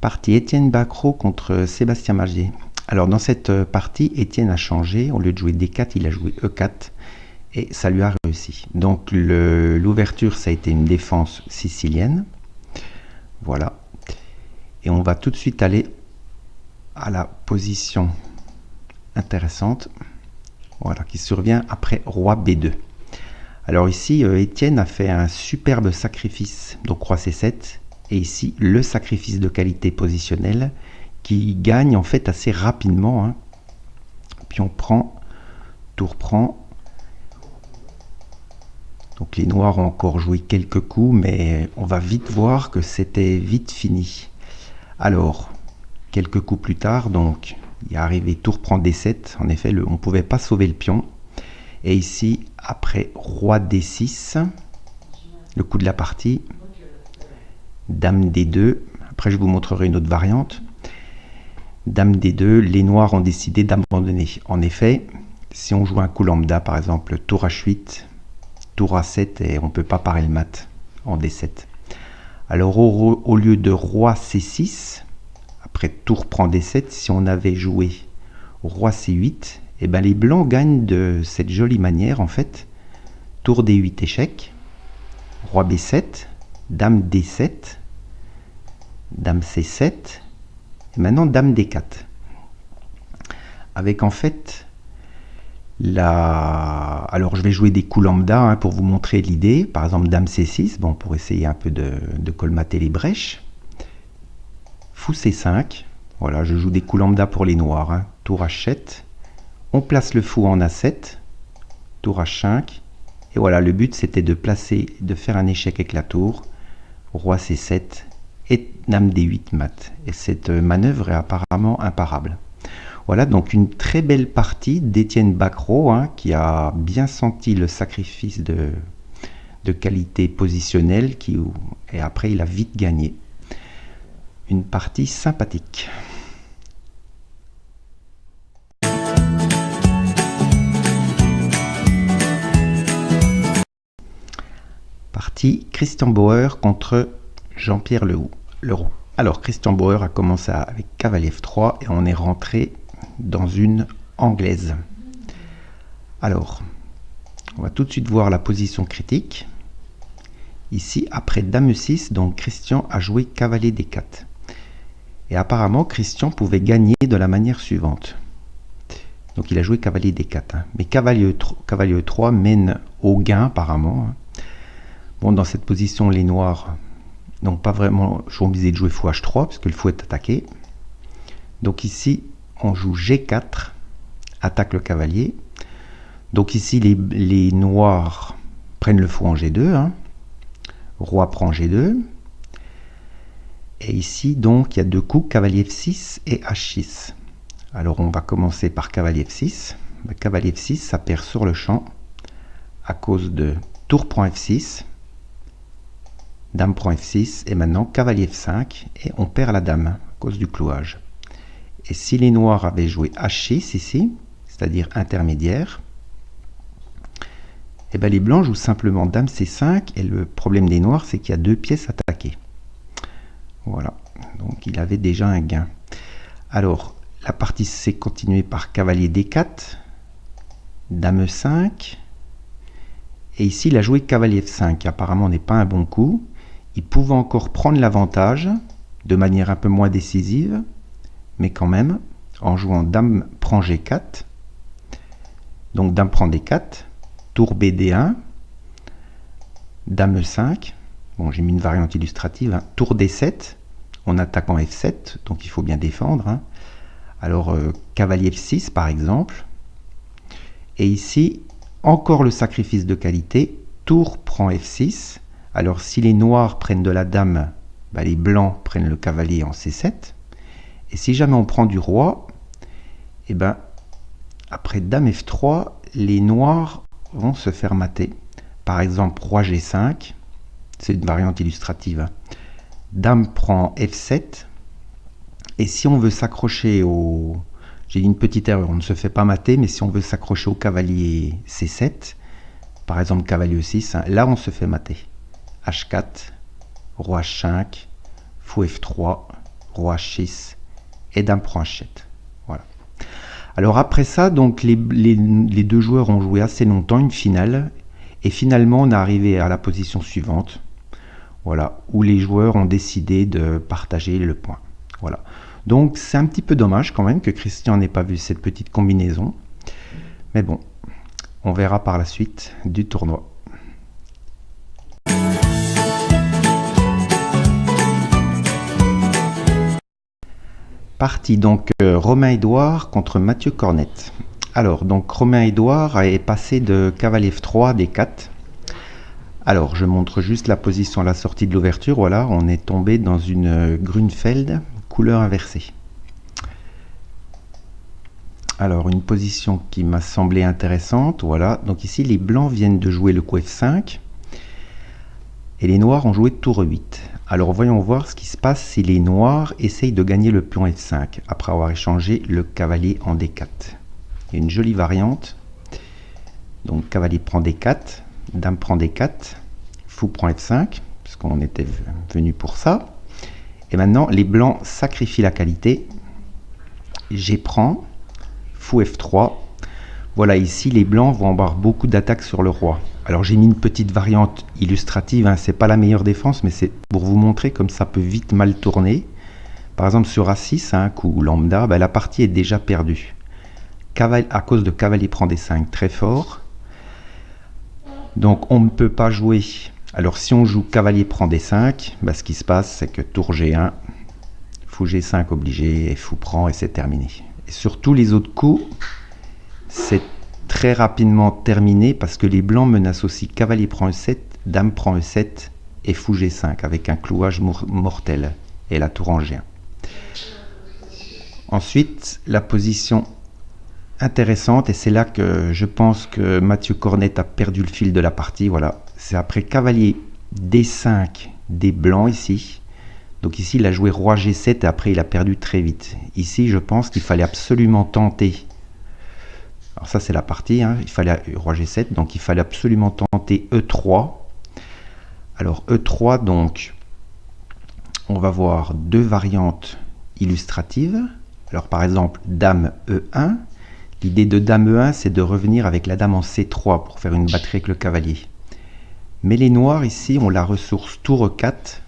partie Étienne Bacrot contre Sébastien Magier. Alors dans cette partie, Étienne a changé. Au lieu de jouer D4, il a joué E4 et ça lui a réussi. Donc l'ouverture, ça a été une défense sicilienne. Voilà. Et on va tout de suite aller à la position intéressante, voilà, qui survient après Roi B2. Alors ici, Étienne a fait un superbe sacrifice, donc Roi C7. Et ici, le sacrifice de qualité positionnelle qui gagne en fait assez rapidement. Hein. Puis on prend, tour prend. Donc les noirs ont encore joué quelques coups, mais on va vite voir que c'était vite fini. Alors, quelques coups plus tard, donc il est arrivé tour prend D7. En effet, on ne pouvait pas sauver le pion. Et ici, après Roi D6, le coup de la partie. Dame D2, après je vous montrerai une autre variante. Dame D2, les noirs ont décidé d'abandonner. En effet, si on joue un coup lambda, par exemple, tour H8, tour A7, et on ne peut pas parer le mat en D7. Alors au lieu de Roi C6, après tour prend D7, si on avait joué Roi C8, et ben les blancs gagnent de cette jolie manière, en fait. Tour D8 échec, Roi B7, Dame D7, Dame C7, et maintenant Dame D4. Avec en fait alors je vais jouer des coups lambda hein, pour vous montrer l'idée. Par exemple Dame C6, bon, pour essayer un peu de colmater les brèches. Fou C5, voilà, je joue des coups lambda pour les noirs. Hein. Tour H7, on place le fou en A7, tour H5, et voilà, le but c'était de faire un échec avec la tour. Roi C7 et Dame D8 mat. Et cette manœuvre est apparemment imparable. Voilà donc une très belle partie d'Étienne Bacrot hein, qui a bien senti le sacrifice de qualité positionnelle et après il a vite gagné. Une partie sympathique. Partie Christian Bauer contre Jean-Pierre Leroux. Alors Christian Bauer a commencé avec cavalier F3 et on est rentré dans une anglaise. Alors, on va tout de suite voir la position critique. Ici, après Dame E6, donc Christian a joué cavalier D4. Et apparemment, Christian pouvait gagner de la manière suivante. Donc il a joué cavalier D4. Hein. Mais cavalier E3 mène au gain apparemment. Hein. Bon, dans cette position, les noirs n'ont pas vraiment obligé de jouer fou H3 parce que le fou est attaqué. Donc ici, on joue G4, attaque le cavalier. Donc ici, les noirs prennent le fou en G2. Hein. Roi prend G2. Et ici, donc, il y a deux coups, cavalier F6 et H6. Alors, on va commencer par cavalier F6. Le cavalier F6, ça perd sur le champ à cause de tour prend F6. Dame prend F6 et maintenant cavalier F5 et on perd la dame à cause du clouage. Et si les noirs avaient joué H6 ici, c'est-à-dire intermédiaire, et ben les blancs jouent simplement Dame C5 et le problème des noirs c'est qu'il y a deux pièces attaquées. Voilà, donc il avait déjà un gain. Alors la partie s'est continuée par cavalier D4, Dame E5 et ici il a joué cavalier F5 qui apparemment n'est pas un bon coup. Il pouvait encore prendre l'avantage de manière un peu moins décisive, mais quand même, en jouant Dame prend G4, donc Dame prend D4, tour BD1, Dame E5, bon j'ai mis une variante illustrative, hein, tour D7, on attaque en F7, donc il faut bien défendre. Hein. Alors cavalier F6 par exemple, et ici, encore le sacrifice de qualité, tour prend F6. Alors si les noirs prennent de la dame, bah, les blancs prennent le cavalier en C7. Et si jamais on prend du roi, et ben après Dame F3, les noirs vont se faire mater. Par exemple, Roi G5, c'est une variante illustrative. Hein. Dame prend F7. Et si on veut s'accrocher au... J'ai dit une petite erreur, on ne se fait pas mater, mais si on veut s'accrocher au cavalier C7, par exemple cavalier E6, hein, là on se fait mater. H4, Roi H5, Fou F3, roi H6 et dame prend H7. Voilà. Alors après ça, donc les deux joueurs ont joué assez longtemps une finale, et finalement on est arrivé à la position suivante, voilà, où les joueurs ont décidé de partager le point. Voilà. Donc c'est un petit peu dommage quand même que Christian n'ait pas vu cette petite combinaison, mais bon, on verra par la suite du tournoi. Partie donc Romain-Édouard contre Mathieu Cornette. Alors donc Romain-Édouard est passé de cavalier F3 D4. Alors je montre juste la position à la sortie de l'ouverture. Voilà, on est tombé dans une Grunfeld couleur inversée. Alors une position qui m'a semblé intéressante. Voilà, donc ici les blancs viennent de jouer le coup F5 et les noirs ont joué tour 8. Alors voyons voir ce qui se passe si les noirs essayent de gagner le pion F5 après avoir échangé le cavalier en D4. Il y a une jolie variante. Donc cavalier prend D4, dame prend D4, fou prend F5, parce qu'on était venu pour ça. Et maintenant les blancs sacrifient la qualité. G prend, fou F3. Voilà, ici les blancs vont avoir beaucoup d'attaques sur le roi. Alors j'ai mis une petite variante illustrative, hein, c'est pas la meilleure défense, mais c'est pour vous montrer comme ça peut vite mal tourner. Par exemple sur A6, un coup lambda, la partie est déjà perdue. À cause de cavalier prend D5 très fort. Donc on ne peut pas jouer. Alors si on joue cavalier prend D5, ce qui se passe c'est que tour G1, fou G5 obligé, et fou prend et c'est terminé. Et sur tous les autres coups, c'est très rapidement terminé parce que les blancs menacent aussi cavalier prend E7, dame prend E7 et fou G5 avec un clouage mortel et la tour en G1. Ensuite, la position intéressante, et c'est là que je pense que Mathieu Cornette a perdu le fil de la partie. Voilà, c'est après cavalier D5 des blancs ici. Donc ici il a joué roi G7 et après il a perdu très vite. Ici je pense qu'il fallait absolument tenter. Alors ça c'est la partie, hein. Il fallait roi G7, donc il fallait absolument tenter E3. Alors E3, donc on va voir deux variantes illustratives. Alors par exemple dame E1. L'idée de dame E1 c'est de revenir avec la dame en C3 pour faire une batterie avec le cavalier. Mais les noirs ici ont la ressource tour E4.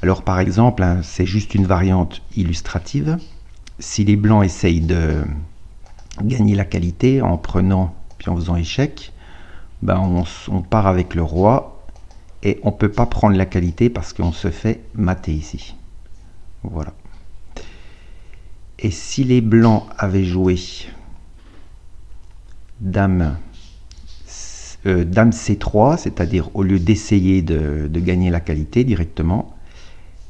Alors par exemple, hein, c'est juste une variante illustrative. Si les blancs essayent de gagner la qualité en prenant puis en faisant échec, on part avec le roi et on ne peut pas prendre la qualité parce qu'on se fait mater ici. Voilà. Et si les blancs avaient joué dame C3, c'est-à-dire au lieu d'essayer de gagner la qualité directement,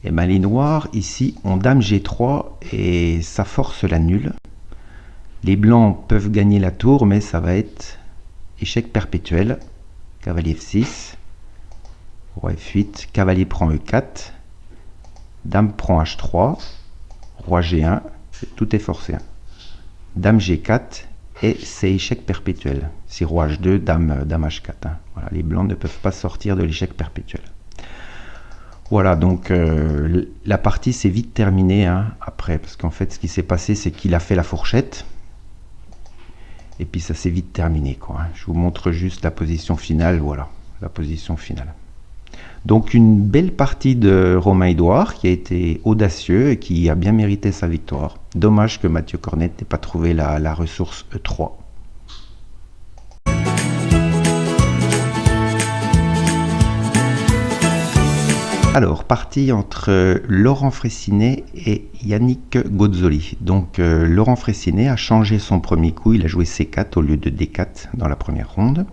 et les noirs ici ont dame G3 et ça force la nulle. Les blancs peuvent gagner la tour, mais ça va être échec perpétuel. Cavalier F6, roi F8, cavalier prend E4, dame prend H3, roi G1, tout est forcé. Dame G4 et c'est échec perpétuel. Si roi H2, dame H4. Hein. Voilà, les blancs ne peuvent pas sortir de l'échec perpétuel. Voilà, donc la partie s'est vite terminée hein, après, parce qu'en fait ce qui s'est passé c'est qu'il a fait la fourchette, et puis ça s'est vite terminé, quoi. Je vous montre juste la position finale, voilà, la position finale. Donc une belle partie de Romain-Édouard qui a été audacieux et qui a bien mérité sa victoire. Dommage que Mathieu Cornette n'ait pas trouvé la ressource E3. Alors, partie entre Laurent Fraissinet et Yannick Gozzoli. Donc, Laurent Fraissinet a changé son premier coup. Il a joué C4 au lieu de D4 dans la première ronde.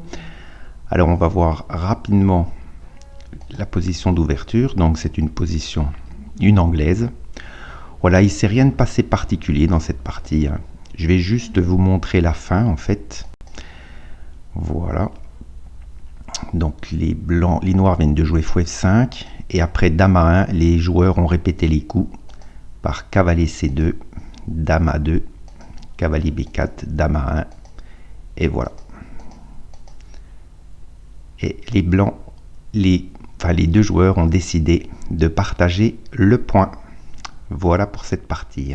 Alors, on va voir rapidement la position d'ouverture. Donc, c'est une position, une anglaise. Voilà, il ne s'est rien passé particulier dans cette partie. Je vais juste vous montrer la fin, en fait. Voilà. Donc, les noirs viennent de jouer fou F5. Et après dame A1, les joueurs ont répété les coups par cavalier C2, dame A2, cavalier B4, dame A1, et voilà. Et les blancs, les deux joueurs ont décidé de partager le point. Voilà pour cette partie.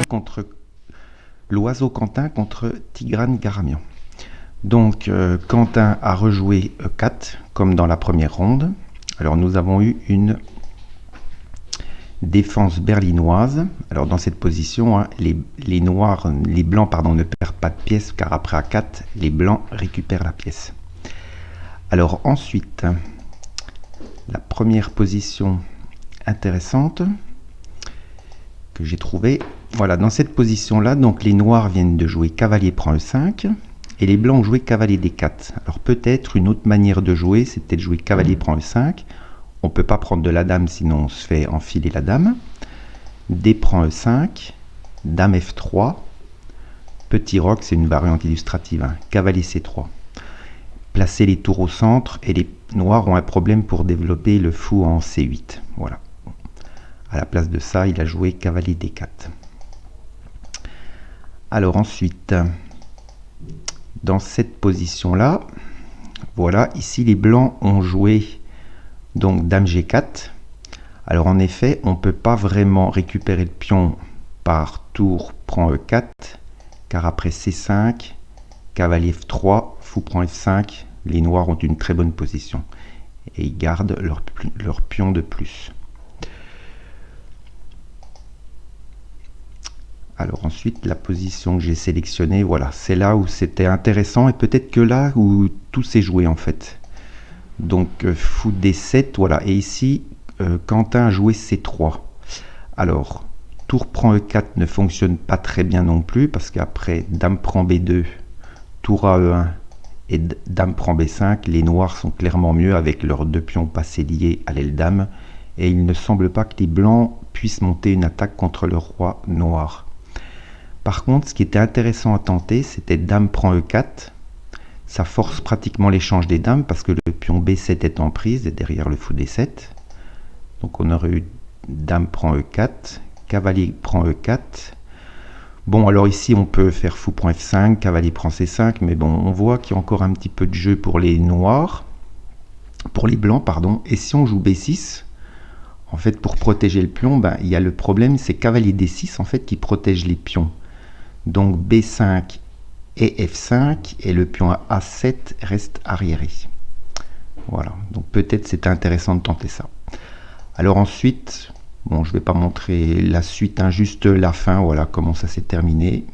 Contre l'oiseau Quentin contre Tigrane Garamian. Donc Quentin a rejoué E4 comme dans la première ronde. Alors nous avons eu une défense berlinoise. Alors dans cette position, hein, les blancs ne perdent pas de pièce car après A4, les blancs récupèrent la pièce. Alors ensuite, la première position intéressante que j'ai trouvée. Voilà, dans cette position-là, donc les noirs viennent de jouer cavalier prend E5 et les blancs ont joué cavalier D4. Alors peut-être une autre manière de jouer, c'était de jouer cavalier prend E5. On ne peut pas prendre de la dame, sinon on se fait enfiler la dame. D prend E5, dame F3, petit roc, c'est une variante illustrative, hein, cavalier C3. Placer les tours au centre et les noirs ont un problème pour développer le fou en C8. Voilà. À la place de ça, il a joué cavalier D4. Alors ensuite, dans cette position-là, voilà, ici les blancs ont joué donc dame G4. Alors en effet, on ne peut pas vraiment récupérer le pion par tour prend E4, car après C5, cavalier F3, fou prend F5, les noirs ont une très bonne position. Et ils gardent leur pion de plus. Alors ensuite, la position que j'ai sélectionnée, voilà, c'est là où c'était intéressant et peut-être que là où tout s'est joué en fait. Donc fou D7, voilà, et ici, Quentin a joué C3. Alors, tour prend E4 ne fonctionne pas très bien non plus parce qu'après dame prend B2, tour à E1 et dame prend B5, les noirs sont clairement mieux avec leurs deux pions passés liés à l'aile dame et il ne semble pas que les blancs puissent monter une attaque contre le roi noir. Par contre, ce qui était intéressant à tenter, c'était dame prend E4. Ça force pratiquement l'échange des dames parce que le pion B7 est en prise et derrière le fou D7. Donc on aurait eu dame prend E4, cavalier prend E4. Bon, alors ici on peut faire fou prend F5, cavalier prend C5, mais bon, on voit qu'il y a encore un petit peu de jeu pour les noirs, pour les blancs, pardon. Et si on joue B6, en fait, pour protéger le pion, ben, il y a le problème, c'est cavalier D6 en fait qui protège les pions. Donc B5 et F5 et le pion A7 reste arriéré. Voilà, donc peut-être c'est intéressant de tenter ça. Alors ensuite, bon, je ne vais pas montrer la suite, hein, juste la fin, voilà comment ça s'est terminé.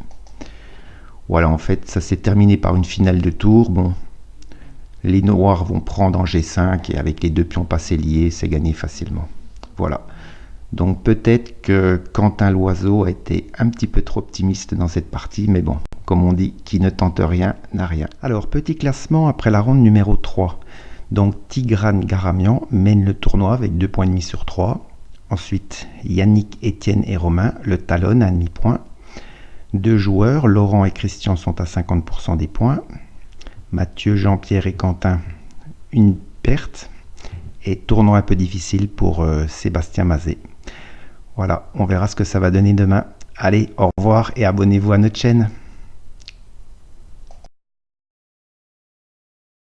Voilà, en fait, ça s'est terminé par une finale de tour. Bon, les noirs vont prendre en G5 et avec les deux pions passés liés, c'est gagné facilement. Voilà. Donc peut-être que Quentin Loiseau a été un petit peu trop optimiste dans cette partie, mais bon, comme on dit, qui ne tente rien n'a rien. Alors, petit classement après la ronde numéro 3. Donc Tigrane Garamian mène le tournoi avec 2,5 points sur 3. Ensuite, Yannick, Étienne et Romain le talonnent à 1,5 point. Deux joueurs, Laurent et Christian, sont à 50% des points. Mathieu, Jean-Pierre et Quentin, une perte. Et tournoi un peu difficile pour Sébastien Mazet. Voilà, on verra ce que ça va donner demain. Allez, au revoir et abonnez-vous à notre chaîne.